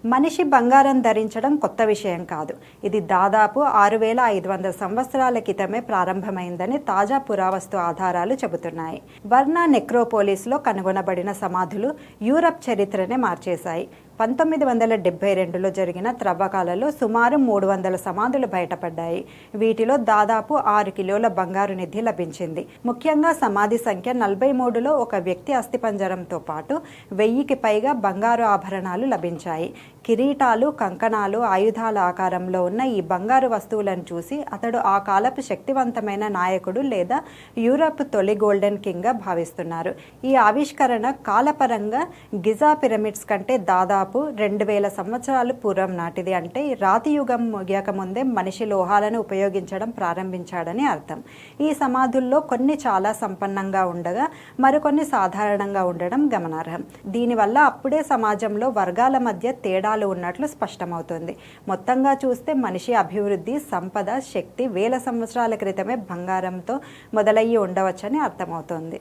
మనిషి బంగారం ధరించడం కొత్త విషయం కాదు. ఇది దాదాపు 6500 సంవత్సరాల క్రితమే ప్రారంభమైందని తాజా పురావస్తు ఆధారాలు చెబుతున్నాయి. వర్నా నెక్రోపోలిస్లో కనుగొనబడిన సమాధులు యూరప్ చరిత్రనే మార్చేశాయి. 1972లో జరిగిన త్రవ్వకాలలో సుమారు 300 సమాధులు బయటపడ్డాయి. వీటిలో దాదాపు 6 కిలోల బంగారు నిధి లభించింది. ముఖ్యంగా సమాధి సంఖ్య 43లో ఒక వ్యక్తి అస్థిపంజరంతో పాటు 1000కి పైగా బంగారు ఆభరణాలు లభించాయి. కిరీటాలు, కంకణాలు, ఆయుధాల ఆకారంలో ఉన్న ఈ బంగారు వస్తువులను చూసి అతడు ఆ కాలపు శక్తివంతమైన నాయకుడు లేదా యూరప్ తొలి గోల్డెన్ కింగ్గా భావిస్తున్నారు. ఈ ఆవిష్కరణ కాలపరంగా గిజా పిరమిడ్స్ కంటే దాదాపు 2000 సంవత్సరాలు పూర్వం నాటిది. అంటే రాతి యుగం ముగియక ముందే మనిషి లోహాలను ఉపయోగించడం ప్రారంభించాడని అర్థం. ఈ సమాధుల్లో కొన్ని చాలా సంపన్నంగా ఉండగా మరికొన్ని సాధారణంగా ఉండడం గమనార్హం. దీనివల్ల అప్పుడే సమాజంలో వర్గాల మధ్య తేడాలు ఉన్నట్లు స్పష్టమవుతుంది. మొత్తంగా చూస్తే మనిషి అభివృద్ధి, సంపద, శక్తి వేల సంవత్సరాల క్రితమే బంగారంతో మొదలయ్యి ఉండవచ్చని అర్థమవుతోంది.